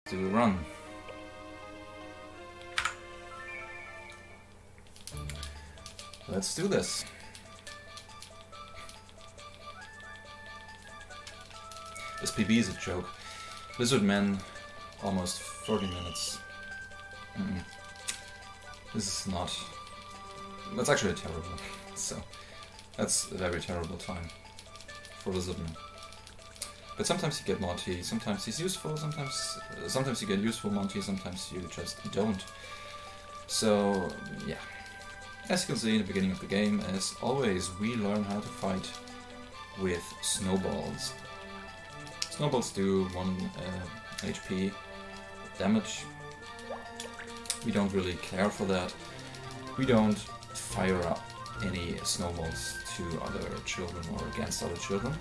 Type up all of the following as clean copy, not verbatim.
do a run. Let's do this. This PB is a joke. Lizard Man, almost 40 minutes. This is not... That's actually terrible. So, that's a very terrible time for Lizard Man. But sometimes you get Monty, sometimes he's useful, sometimes you get useful Monty, sometimes you just don't. So, yeah. As you can see in the beginning of the game, as always, we learn how to fight with snowballs. Snowballs do 1 HP damage. We don't really care for that. We don't fire up any snowballs to other children or against other children.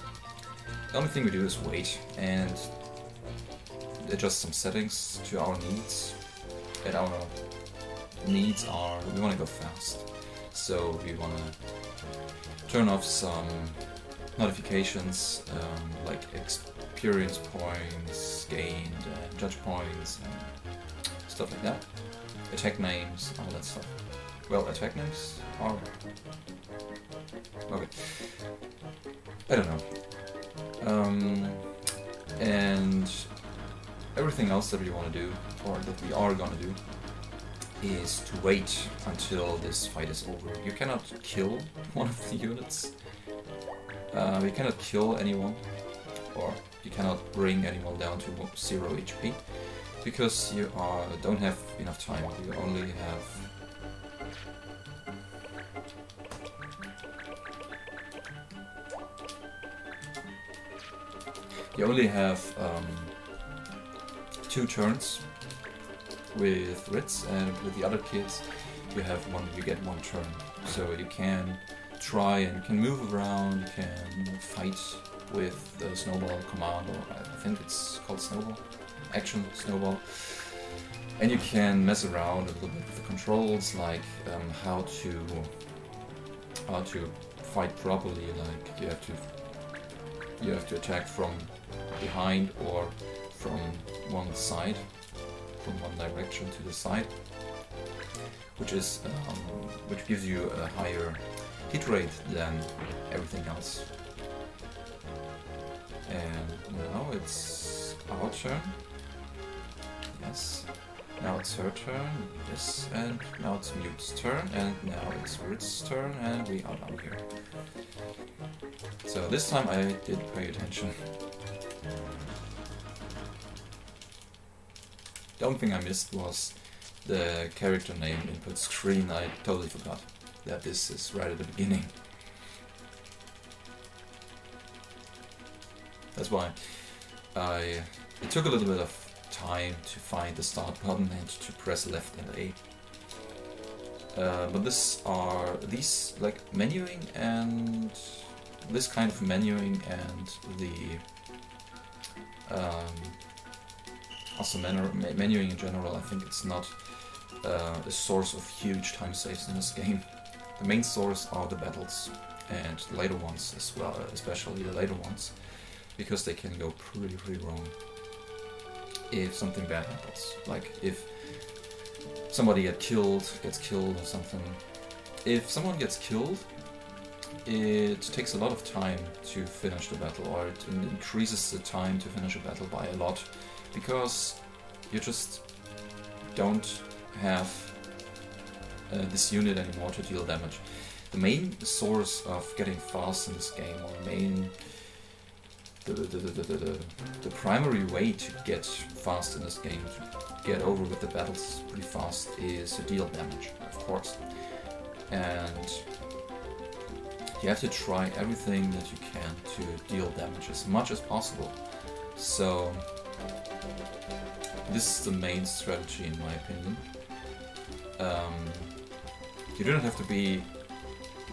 The only thing we do is wait and adjust some settings to our needs. And our needs are, we want to go fast. So we want to turn off some notifications like experience points gained, judge points, and stuff like that. Attack names, all that stuff. Well, attack names are... okay. I don't know. And everything else that we want to do, or that we are gonna do, is to wait until this fight is over. You cannot kill one of the units. You cannot kill anyone, or you cannot bring anyone down to 0 HP, because you don't have enough time. You only have... You only have 2 turns with Ritz, and with the other kids you get 1 turn. So you can try and you can move around, you can fight with the snowball command, or I think it's called snowball, action snowball. And you can mess around a little bit with the controls, like how to fight properly, like you have to attack from behind or from one side, from one direction to the side, which gives you a higher hit rate than everything else. And now it's our turn. Yes. Now it's her turn. Yes. And now it's Mute's turn. And now it's Ritz's turn. And we are down here. So this time I did pay attention. The only thing I missed was the character name input screen. I totally forgot that this is right at the beginning. That's why it took a little bit of time to find the start button and to press left and A. But these like menuing, and this kind of menuing and the also menuing in general, I think it's not a source of huge time saves in this game. The main source are the battles, and the later ones as well, especially the later ones, because they can go pretty wrong if something bad happens. Like if somebody gets killed or something. If someone gets killed, it takes a lot of time to finish the battle, or it increases the time to finish a battle by a lot, because you just don't have this unit anymore to deal damage. The main source of getting fast in this game, or the primary way to get fast in this game, to get over with the battles pretty fast, is to deal damage, of course. And you have to try everything that you can to deal damage as much as possible. So this is the main strategy in my opinion. You don't have to be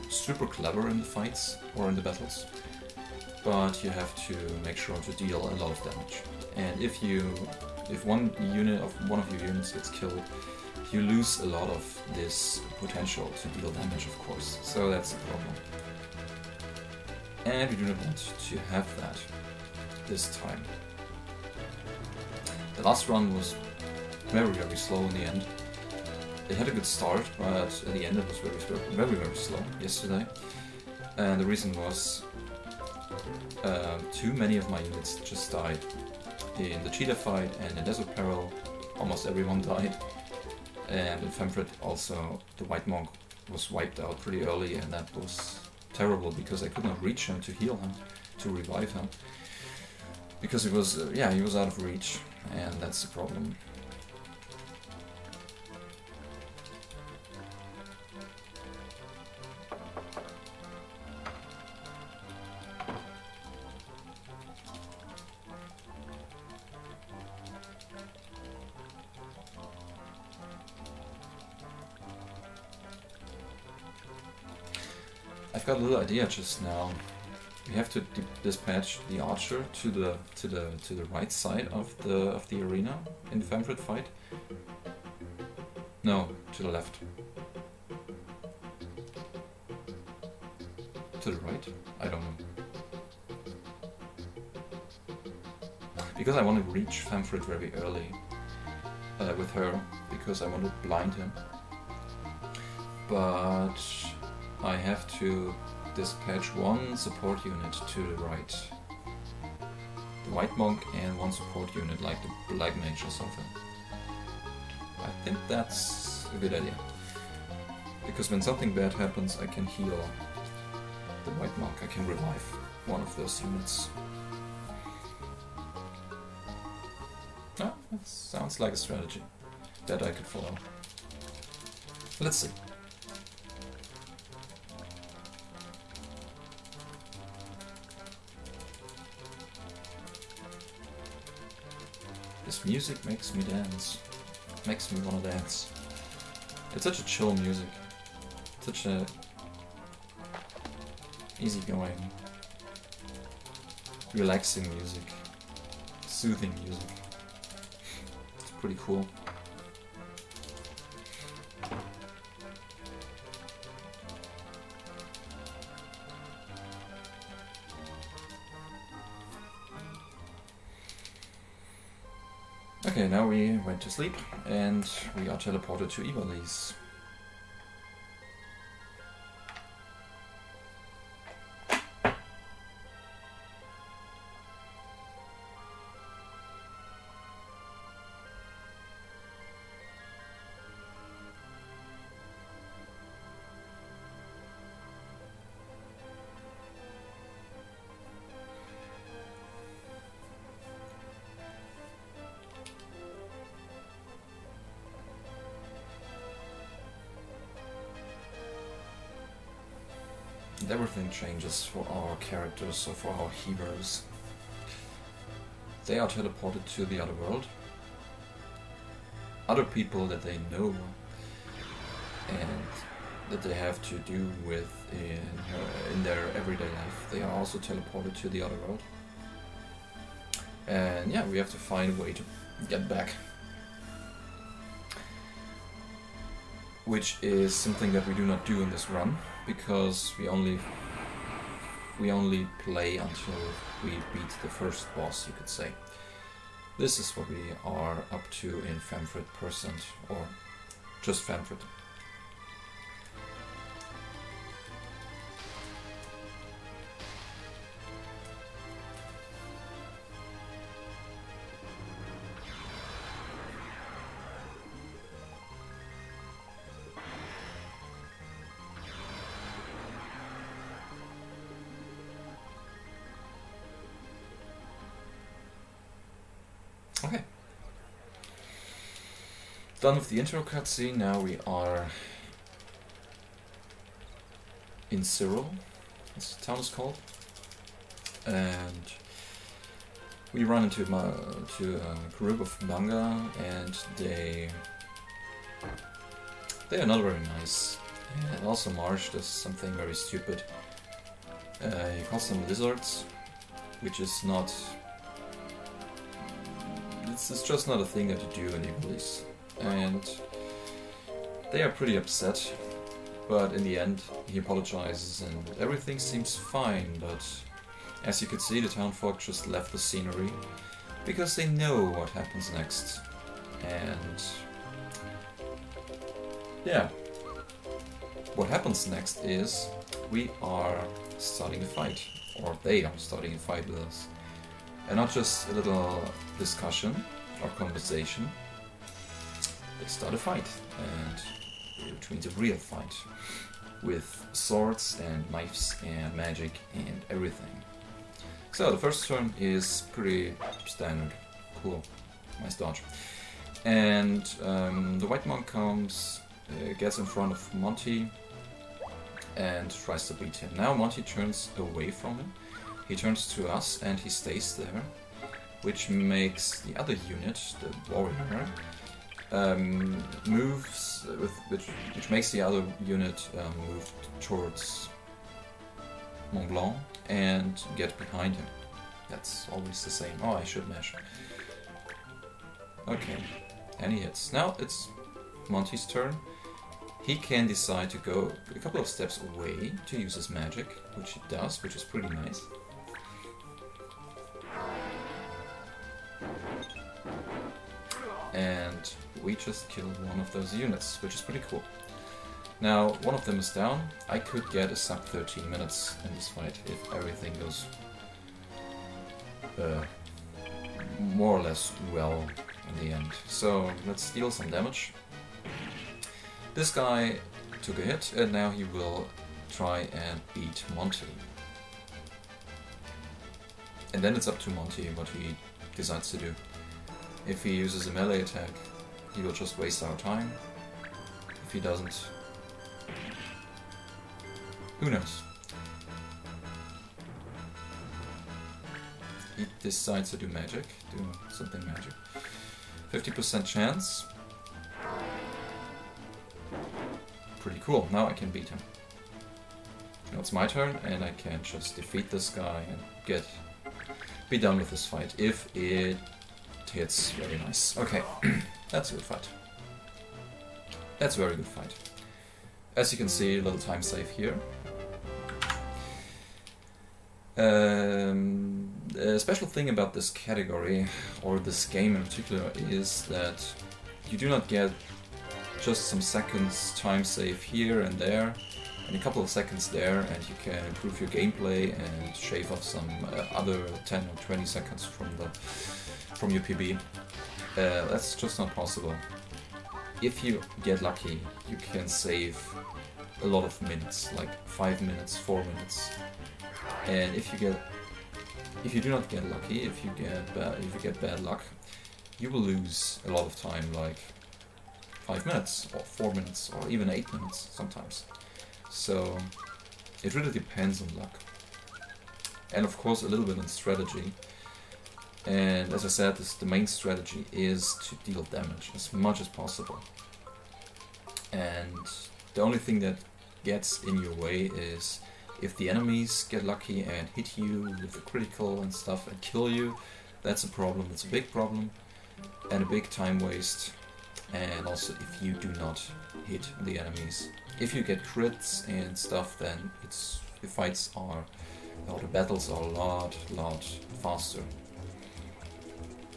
super clever in the fights or in the battles, but you have to make sure to deal a lot of damage. And if one of your units gets killed, you lose a lot of this potential to deal damage, of course. So that's the problem. And we do not want to have that this time. The last run was very slow in the end. It had a good start, but at the end it was very slow yesterday. And the reason was too many of my units just died. In the Cheetah fight and in Desert Peril, almost everyone died. And in Femfrit also, the White Monk was wiped out pretty early, and that was terrible because I could not reach him to heal him, to revive him. Because he was, he was out of reach, and that's the problem. I've got a little idea just now. We have to dispatch the archer to the right side of the arena in the Femfrit fight. No, to the left. To the right? I don't know. Because I want to reach Femfrit very early with her, because I want to blind him. But I have to dispatch one support unit to the right. The White Monk and one support unit, like the Black Mage or something. I think that's a good idea. Because when something bad happens, I can heal the White Monk. I can revive one of those units. Ah, that sounds like a strategy that I could follow. Let's see. This music makes me dance. Makes me wanna dance. It's such a chill music. Such a easygoing, relaxing music. Soothing music. It's pretty cool. Okay, now we went to sleep and we are teleported to Ivalice. And everything changes for our characters, or for our heroes. They are teleported to the other world. Other people that they know and that they have to do with in their everyday life, they are also teleported to the other world. And yeah, we have to find a way to get back. Which is something that we do not do in this run, because we only play until we beat the first boss, you could say. This is what we are up to in Femfrit %, or just Femfrit. Okay. Done with the intro cutscene, now we are in Cyril, as the town is called, and we run into a group of Manga, and they are not very nice. And also Marsh does something very stupid. He calls them lizards, which is not... It's just not a thing that you do in Ivalice. And they are pretty upset, but in the end he apologizes and everything seems fine, but as you could see, the townfolk just left the scenery because they know what happens next. And yeah, what happens next is we are starting a fight, or they are starting a fight with us. And not just a little discussion or conversation, they start a fight, and which means a real fight, with swords and knives and magic and everything. So the first turn is pretty standard. Cool. Nice dodge. And the white monk comes, gets in front of Monty and tries to beat him. Now Monty turns away from him. He turns to us and he stays there, which makes the other unit, the warrior, moves with which makes the other unit move towards Mont Blanc and get behind him. That's always the same. Oh, I should mash. Okay, and he hits. Now it's Monty's turn. He can decide to go a couple of steps away to use his magic, which he does, which is pretty nice. And we just killed one of those units, which is pretty cool. Now, one of them is down. I could get a sub 13 minutes in this fight if everything goes more or less well in the end. So let's deal some damage. This guy took a hit, and now he will try and beat Monty. And then it's up to Monty what he decides to do. If he uses a melee attack, he will just waste our time. If he doesn't, who knows? He decides to do magic, do something magic. 50% chance. Pretty cool, now I can beat him. Now it's my turn, and I can just defeat this guy and be done with this fight, if it hits very nice. Okay, that's a good fight. That's a very good fight. As you can see, a little time save here. A special thing about this category, or this game in particular, is that you do not get just some seconds time save here and there, and a couple of seconds there, and you can improve your gameplay and shave off some other 10 or 20 seconds from your PB. That's just not possible. If you get lucky, you can save a lot of minutes, like 5 minutes, 4 minutes. And if you do not get lucky, if you get bad luck, you will lose a lot of time, like 5 minutes, or 4 minutes, or even 8 minutes sometimes. So it really depends on luck. And of course a little bit on strategy. And as I said, the main strategy is to deal damage as much as possible. And the only thing that gets in your way is if the enemies get lucky and hit you with a critical and stuff and kill you. That's a problem, it's a big problem and a big time waste. And also if you do not hit the enemies. If you get crits and stuff, then the fights are, or the battles are a lot faster.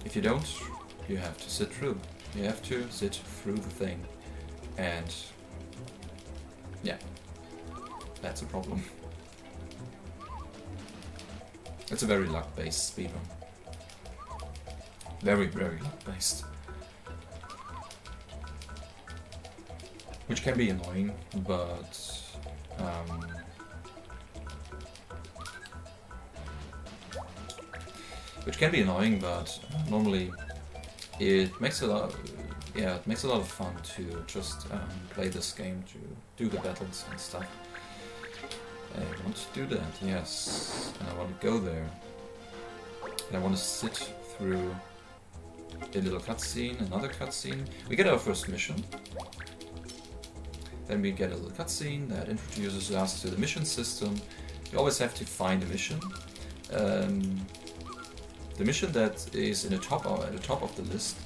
If you don't, you have to sit through. You have to sit through the thing. And yeah, that's a problem. It's a very luck-based speedrun. Very luck-based. Which can be annoying, but normally it makes a lot. Yeah, it makes a lot of fun to just play this game, to do the battles and stuff. I want to do that, yes, and I want to go there. And I want to sit through a little cutscene, another cutscene. We get our first mission. Then we get a little cutscene that introduces us to the mission system. You always have to find a mission. The mission that is at the top of the list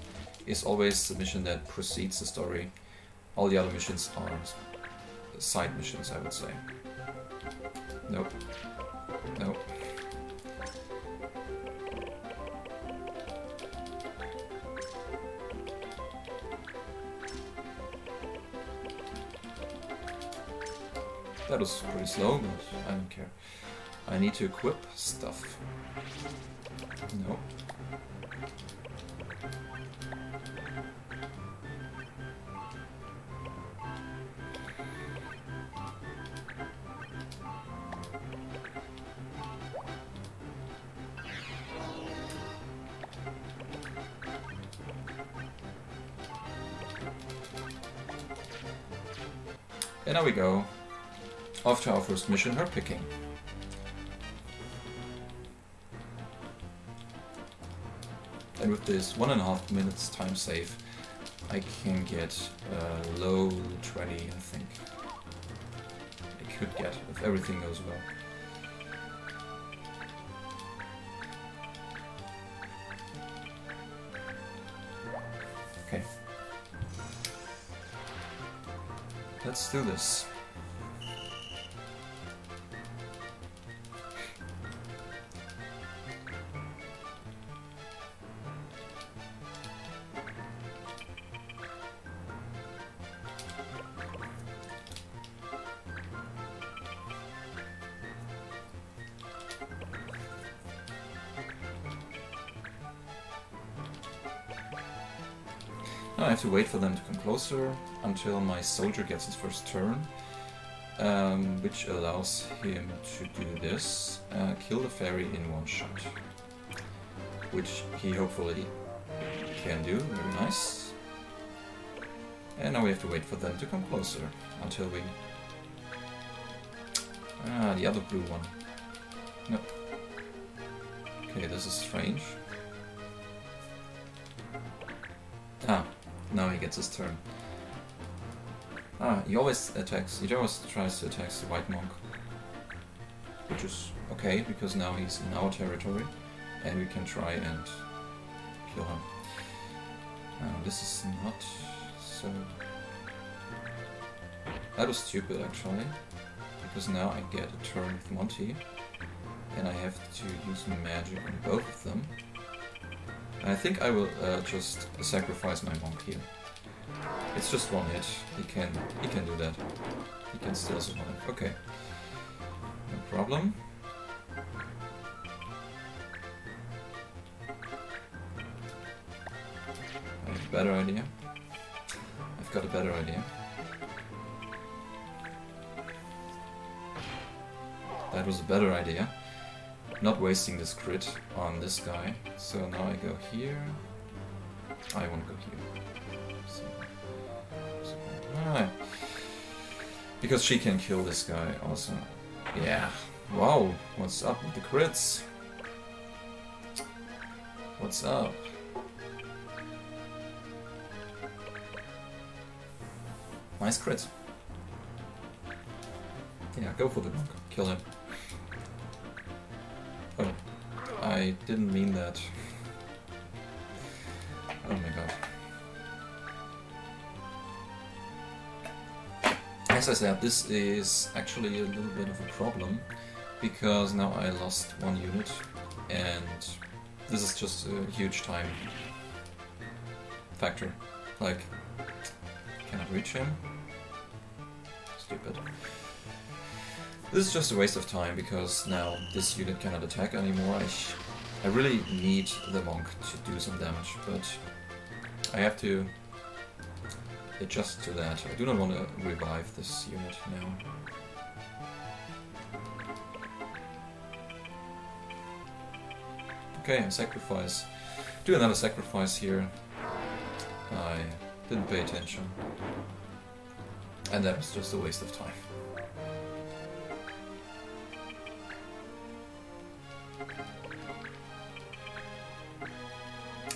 is always the mission that precedes the story. All the other missions are side missions, I would say. Nope. Nope. That was pretty slow, but I don't care. I need to equip stuff. No. And now we go. Off to our first mission, her picking. And with this 1.5 minutes time save, I can get low 20, I think. I could get, if everything goes well. Okay. Let's do this. Now I have to wait for them to come closer until my soldier gets his first turn, which allows him to do this, kill the fairy in one shot, which he hopefully can do, very nice. And now we have to wait for them to come closer until we... Ah, the other blue one. No. Okay, this is strange. Ah, now he gets his turn. Ah, he always tries to attack the white monk. Which is okay, because now he's in our territory, and we can try and kill him. This is not so... That was stupid, actually, because now I get a turn with Monty, and I have to use magic on both of them. I think I will just sacrifice my monk here. It's just one hit. He can do that. He can still survive. Okay. No problem. I have a better idea. I've got a better idea. That was a better idea. Not wasting this crit on this guy. So now I go here. I want to go here. Alright. Because she can kill this guy also. Yeah. Wow. What's up with the crits? What's up? Nice crit. Yeah, go for the monk. Kill him. Oh, I didn't mean that. Oh my god. As I said, this is actually a little bit of a problem, because now I lost one unit, and this is just a huge time factor. Like, cannot reach him. Stupid. This is just a waste of time, because now this unit cannot attack anymore. I really need the monk to do some damage, but I have to adjust to that. I do not want to revive this unit now. Okay, sacrifice. Do another sacrifice here. I didn't pay attention. And that was just a waste of time.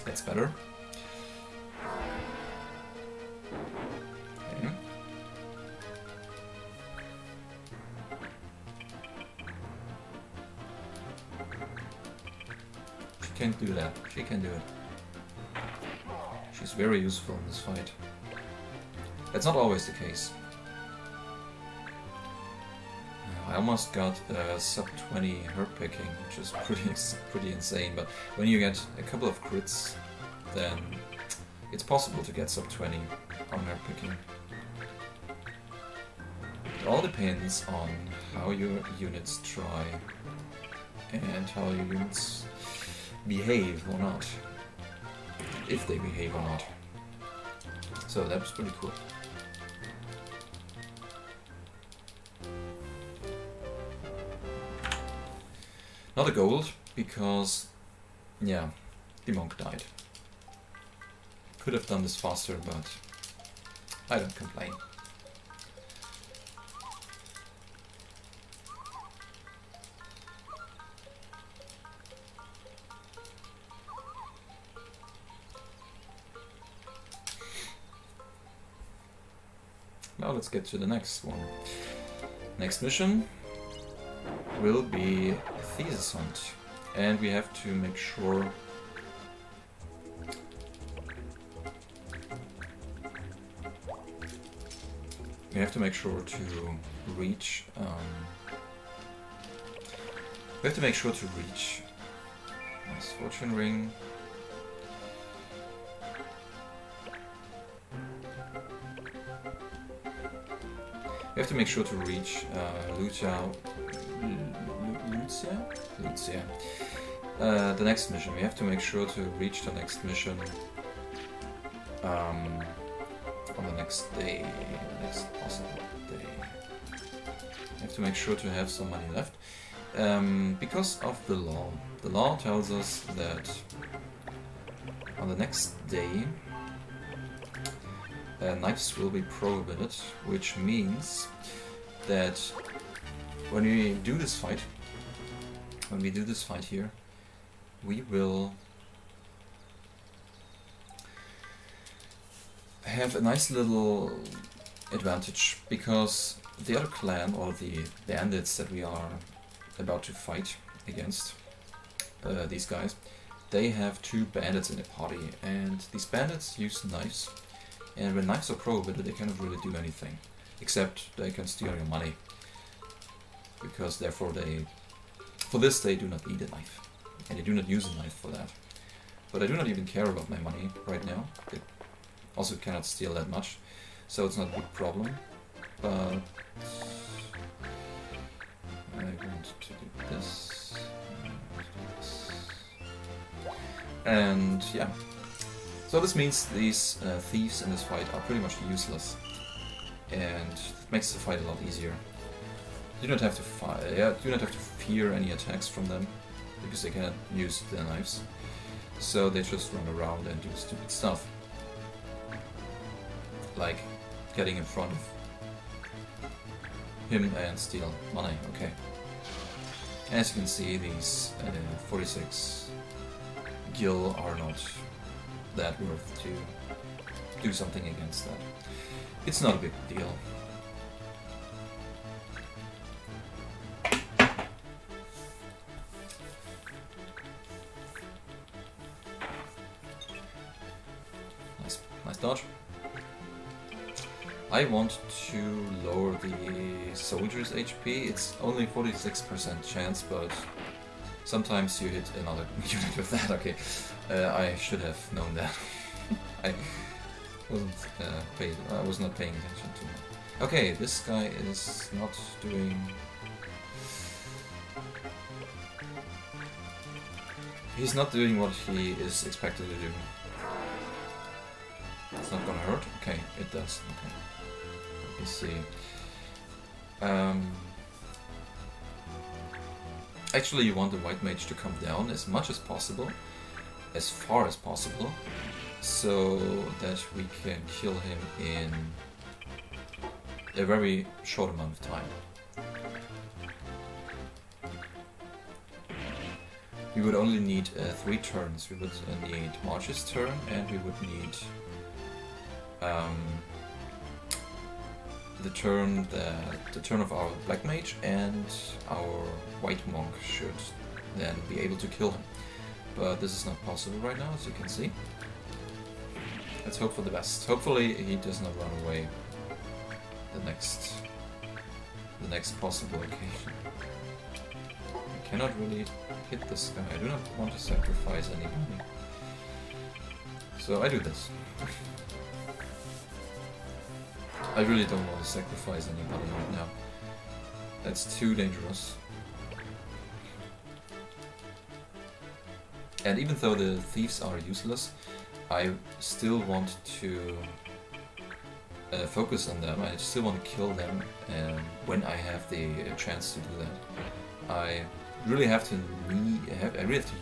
That's better. Okay. She can't do that. She can do it. She's very useful in this fight. That's not always the case. I almost got sub 20 herb picking, which is pretty insane, but when you get a couple of crits, then it's possible to get sub 20 on herb picking. It all depends on how your units try and how your units behave or not. If they behave or not. So that was pretty cool. Not a gold, because, yeah, the monk died. Could have done this faster, but I don't complain. Now let's get to the next one. Next mission will be Thesis Hunt, and we have to make sure to reach nice fortune ring. We have to make sure to reach Lucia. The next mission. We have to make sure to reach the next mission on the next day, the next possible day. We have to make sure to have some money left because of the law. The law tells us that on the next day knives will be prohibited, which means that when we do this fight here, we will have a nice little advantage, because the other clan, or the bandits that we are about to fight against, these guys, they have 2 bandits in the party, and these bandits use knives, and when knives are prohibited they cannot really do anything, except they can steal your money, because therefore for this they do not need a knife, and they do not use a knife for that. But I do not even care about my money right now. They also cannot steal that much, so it's not a big problem. But I want to do this. And yeah. So this means these thieves in this fight are pretty much useless, and it makes the fight a lot easier. You don't have to do not have to fear any attacks from them, because they cannot use their knives. So they just run around and do stupid stuff, like getting in front of him and steal money. Okay. As you can see, these 46 gil are not that worth to do something against that. It's not a big deal. Nice dodge. I want to lower the soldier's HP. It's only 46% chance, but sometimes you hit another unit with that. Okay, I should have known that. I was not paying attention to it. Okay, this guy is not doing. He's not doing what he is expected to do. It's not gonna hurt? Okay, it does. Okay. Let me see. Actually, you want the white mage to come down as much as possible, as far as possible, so that we can kill him in a very short amount of time. We would only need 3 turns. We would need March's turn, and we would need the turn of our black mage, and our white monk should then be able to kill him. But this is not possible right now, as you can see. Let's hope for the best. Hopefully he does not run away the next possible occasion. I cannot really hit this guy. I do not want to sacrifice anybody. So I do this. I really don't want to sacrifice anybody right now. That's too dangerous. And even though the thieves are useless, I still want to focus on them. I still want to kill them when I have the chance to do that. I really have to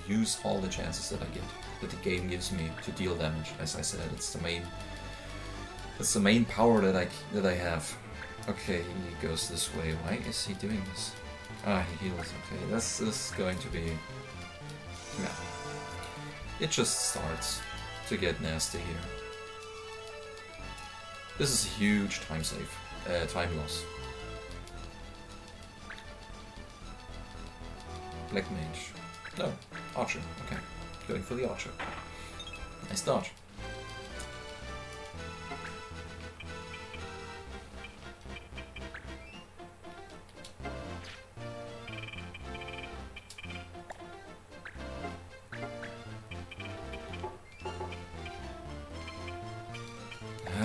use all the chances that I get, that the game gives me to deal damage. As I said, it's the main power that I have. Okay, he goes this way. Why is he doing this? Ah, he heals. Okay, this is going to be... yeah. It just starts to get nasty here. This is a huge time loss. Black Mage. No, Archer. Okay, going for the Archer. Nice dodge.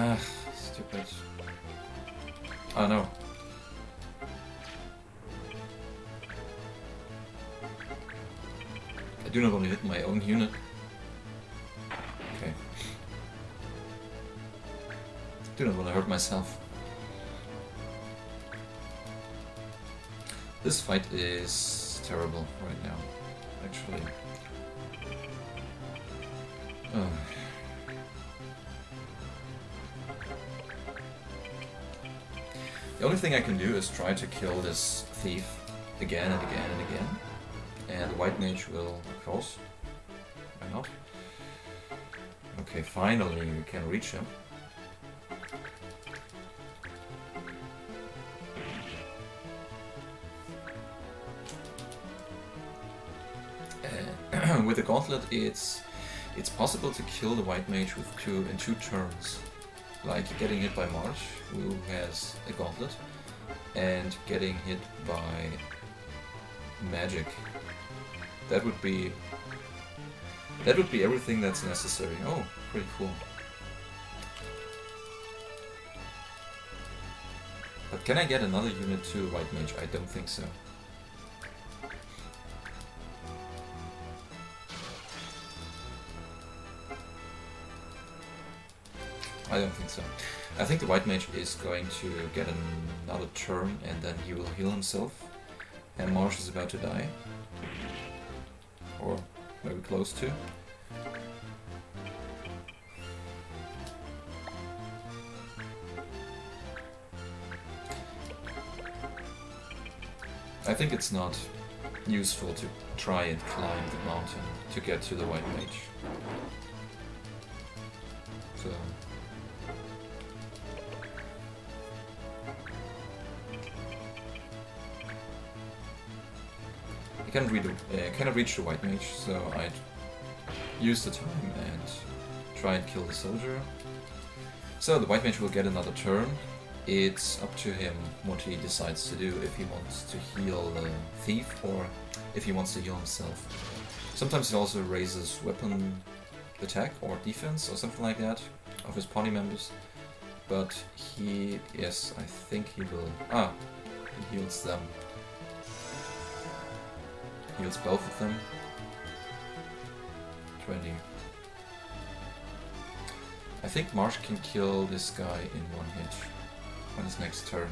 Ah, stupid. Oh no. I do not want to hit my own unit. Okay. Do not want to hurt myself. This fight is terrible right now, actually. Oh. The only thing I can do is try to kill this thief again and again and again. And the White Mage will, of course. Why not? Okay, finally we can reach him. With the Gauntlet, it's possible to kill the White Mage in two turns. Like getting hit by March, who has a Gauntlet, and getting hit by Magic. That would be everything that's necessary. Oh, pretty cool. But can I get another unit to White Mage? I don't think so. I don't think so. I think the White Mage is going to get another turn and then he will heal himself. And Marsh is about to die. Or very close to. I think it's not useful to try and climb the mountain to get to the White Mage. So... I cannot reach the White Mage, so I'd use the time and try and kill the soldier. So the White Mage will get another turn. It's up to him what he decides to do, if he wants to heal the thief or if he wants to heal himself. Sometimes he also raises weapon attack or defense or something like that of his party members. But he, yes, I think he will... Ah, he heals them. Heals both of them. 20. I think Marsh can kill this guy in one hit on his next turn.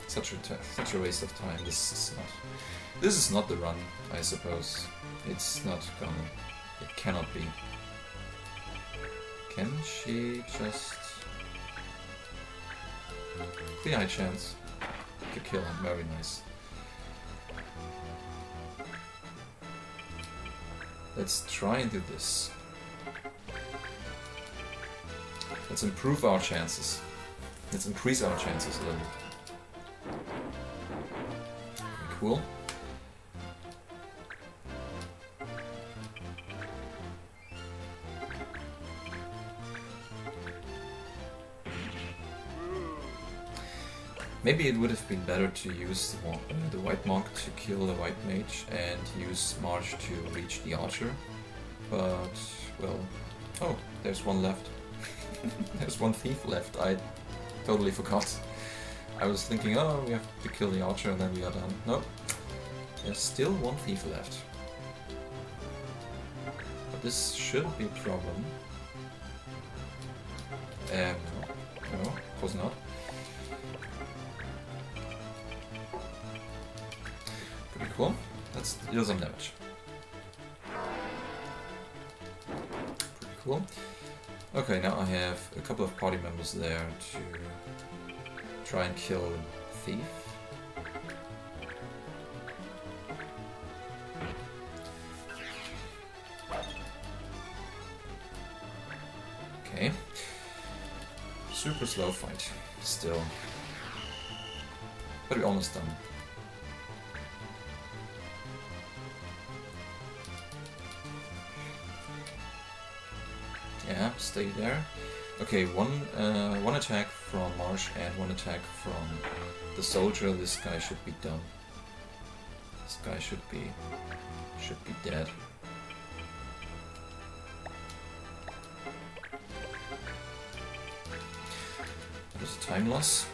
Such a waste of time. This is not the run, I suppose. It's not gonna. It cannot be. Can she just... Pretty high chance to kill him. Very nice. Let's try and do this. Let's improve our chances. Let's increase our chances a little bit. Cool. Maybe it would have been better to use the White Monk to kill the White Mage and use March to reach the Archer. But, well... Oh, there's one left. There's one thief left, I totally forgot. I was thinking, oh, we have to kill the archer and then we are done. Nope. There's still one thief left. But this shouldn't be a problem. No, of course not. Pretty cool. Let's deal some damage. Pretty cool. Okay, now I have a couple of party members there to try and kill Thief. Okay. Super slow fight, still. But we're almost done. Yeah, stay there. Okay, one attack from Marsh and one attack from the soldier. This guy should be done. This guy should be dead. That was a time loss.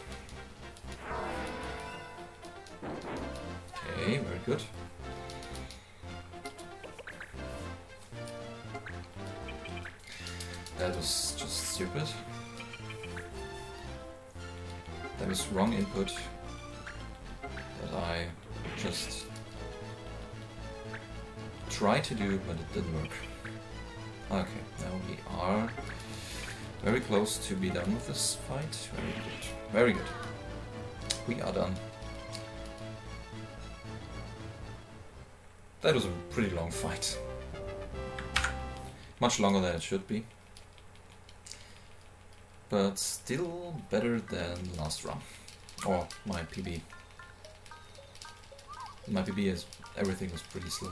Okay, very good. That was just stupid. That was wrong input that I just tried to do, but it didn't work. Okay, now we are very close to be done with this fight. Very good. Very good. We are done. That was a pretty long fight. Much longer than it should be. But still better than last run. Or my PB. My PB is everything was pretty slow.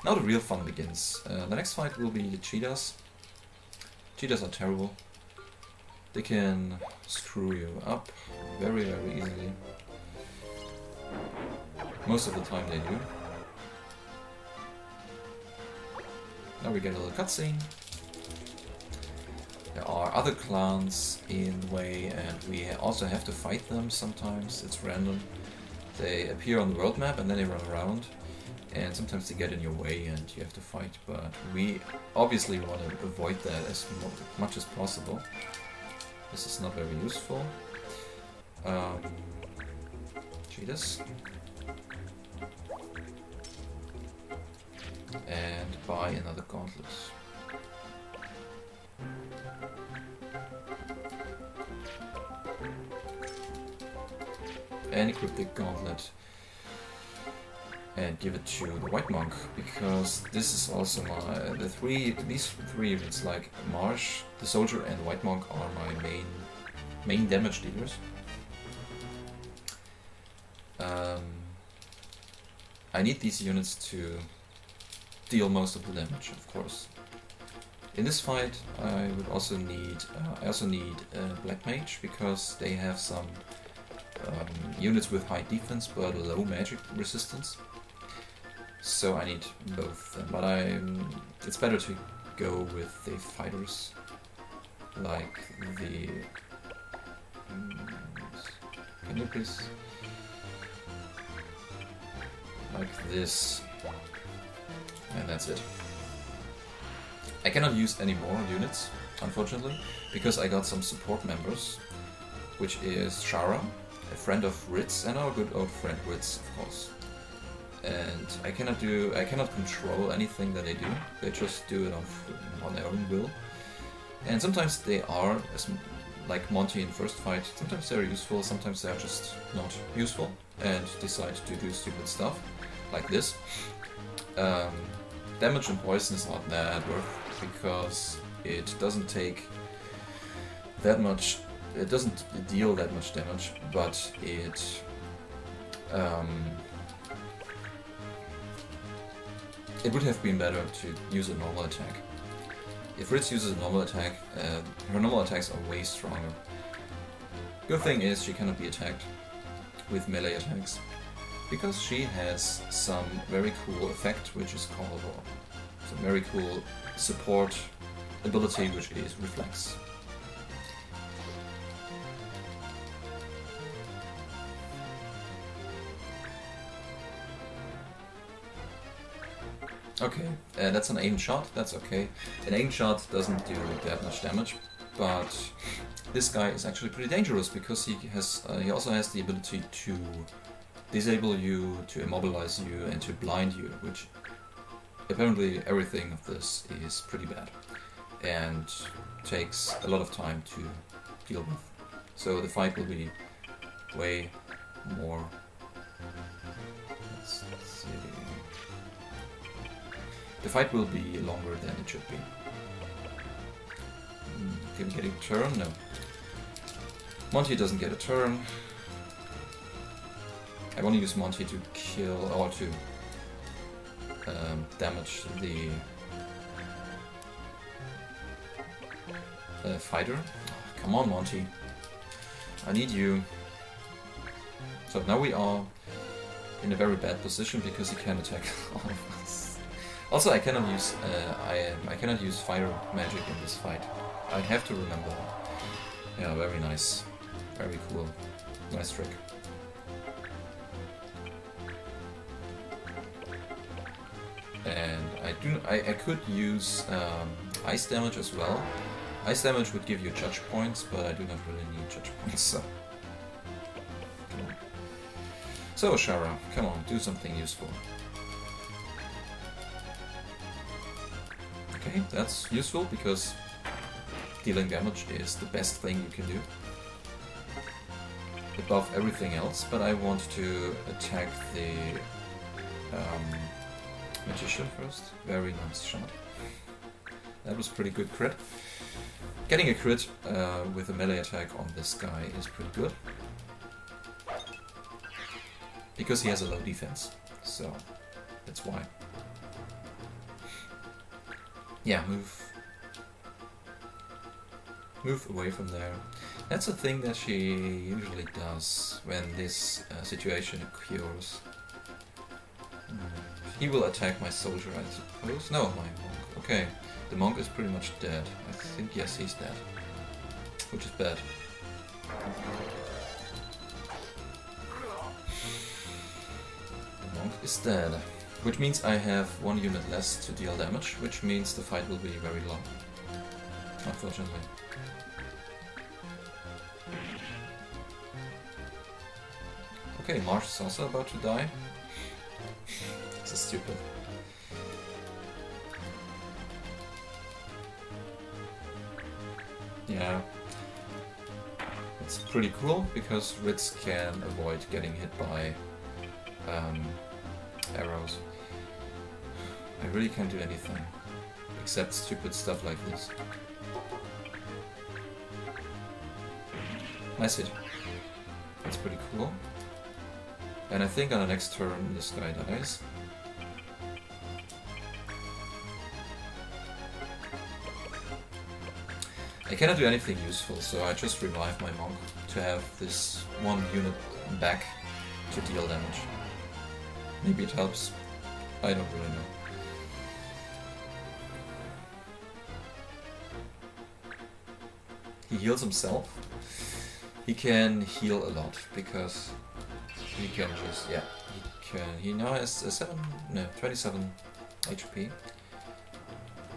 Now the real fun begins. The next fight will be the Cheetahs. Cheetahs are terrible. They can screw you up very, very easily. Most of the time they do. Now we get a little cutscene. There are other clans in the way and we also have to fight them sometimes. It's random. They appear on the world map and then they run around. And sometimes they get in your way and you have to fight. But we obviously want to avoid that as much as possible. This is not very useful. Cheetahs. And buy another gauntlet. And equip the gauntlet and give it to the white monk, because this is also my these three units like Marsh, the soldier and the white monk are my main damage dealers. I need these units to deal most of the damage, of course. In this fight, I would also need black mage, because they have some units with high defense but low magic resistance. So I need both, but it's better to go with the fighters, like the. Can you please? Like this. And that's it. I cannot use any more units, unfortunately, because I got some support members, which is Shara, a friend of Ritz, and our good old friend Ritz, of course. And I cannot control anything that they do. They just do it on their own will. And sometimes they are, like Monty in the first fight, sometimes they're useful, sometimes they're just not useful, and decide to do stupid stuff, like this. Damage and poison is not that worth, because it doesn't take that much, it doesn't deal that much damage, but it would have been better to use a normal attack. If Ritz uses a normal attack, her normal attacks are way stronger. Good thing is she cannot be attacked with melee attacks. because she has some very cool effect which is called, or some very cool support ability which is Reflex. Okay, that's an aim shot, that's okay. An aim shot doesn't do that much damage, but this guy is actually pretty dangerous because he also has the ability to disable you, to immobilize you, and to blind you, which apparently everything of this is pretty bad and takes a lot of time to deal with. So the fight will be way more... Let's see... The fight will be longer than it should be. Can we get a turn? No. Monty doesn't get a turn. I want to use Monty to kill, or to damage the fighter. Oh, come on, Monty. I need you. So now we are in a very bad position because he can attack all of us. Also, I cannot use I cannot use fire magic in this fight. I have to remember that. Yeah, very nice, very cool, nice trick. And I could use ice damage as well. Ice damage would give you judge points, but I do not really need judge points. So, come on. So Shara, come on, do something useful. Okay, that's useful because dealing damage is the best thing you can do above everything else, but I want to attack the Magician first. Very nice shot. That was pretty good crit. Getting a crit with a melee attack on this guy is pretty good because he has a low defense, so that's why. Yeah, move away from there. That's a thing that she usually does when this situation occurs. He will attack my soldier, I suppose. No, my monk. Okay, the monk is pretty much dead. I think, yes, he's dead. Which is bad. The monk is dead. Which means I have one unit less to deal damage, which means the fight will be very long. Unfortunately. Okay, Marsh is also about to die. This is stupid. Yeah. It's pretty cool because Ritz can avoid getting hit by arrows. I really can't do anything except stupid stuff like this. Nice hit. That's pretty cool. And I think on the next turn this guy dies. I cannot do anything useful, so I just revive my monk to have this one unit back to deal damage. Maybe it helps. I don't really know. He heals himself. He can heal a lot because he can just, yeah, he now has 27 HP.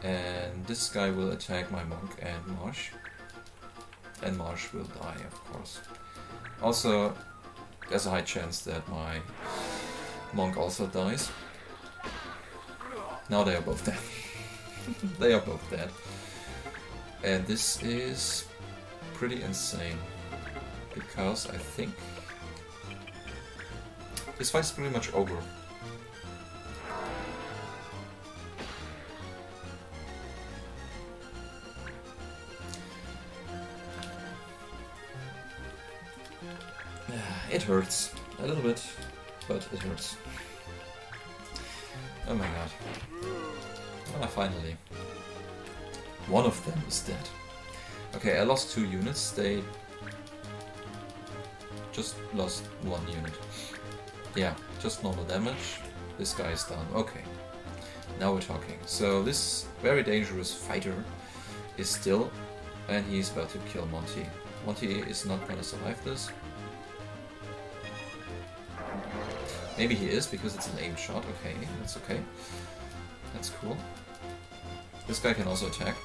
And this guy will attack my monk and Marsh. And Marsh will die, of course. Also, there's a high chance that my monk also dies. Now they are both dead. They are both dead. And this is pretty insane. Because I think this fight is pretty much over. It hurts a little bit, but it hurts. Oh my god. Ah, finally. One of them is dead. Okay, I lost 2 units. They just lost 1 unit. Yeah, just normal damage. This guy is down. Okay. Now we're talking. So this very dangerous fighter is still, and he's about to kill Monty. Monty is not gonna survive this. Maybe he is, because it's an aimed shot. Okay, that's okay. That's cool. This guy can also attack,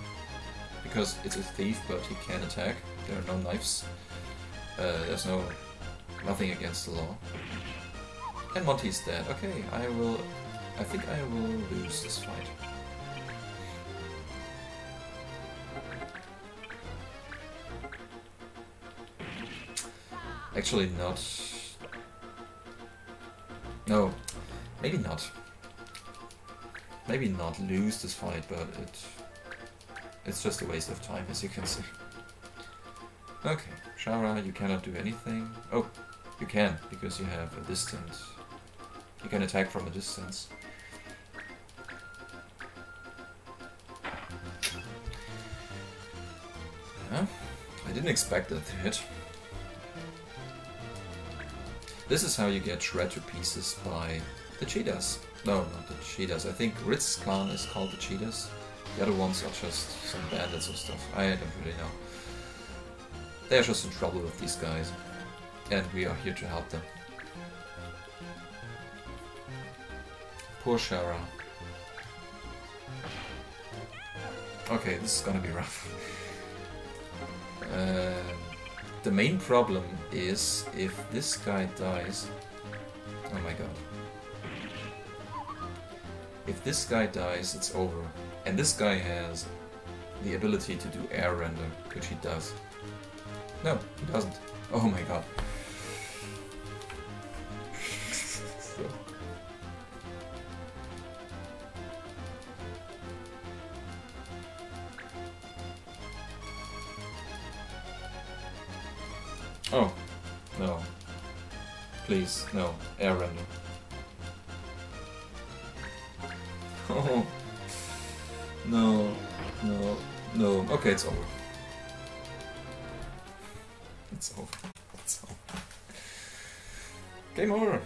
because it's a thief, but he can attack. There are no knives. There's nothing against the law. And Monty's dead. Okay, I think I will lose this fight. Actually not. No, maybe not. Maybe not lose this fight, but it's just a waste of time, as you can see. Okay, Shara, you cannot do anything. Oh, you can, because you have a distance. You can attack from a distance. Yeah, I didn't expect that to hit. This is how you get shred to pieces by the Cheetahs. No, not the Cheetahs. I think Ritz's clan is called the Cheetahs. The other ones are just some bandits or stuff. I don't really know. They are just in trouble with these guys. And we are here to help them. Poor Shara. Okay, this is gonna be rough. The main problem is if this guy dies... Oh my god. If this guy dies, it's over. And this guy has the ability to do air render, which he does. No, he doesn't. Oh my god. So. Oh, no. Please, no. Air render. Oh. No, no, no. Okay, it's over. It's over. It's over. Game over.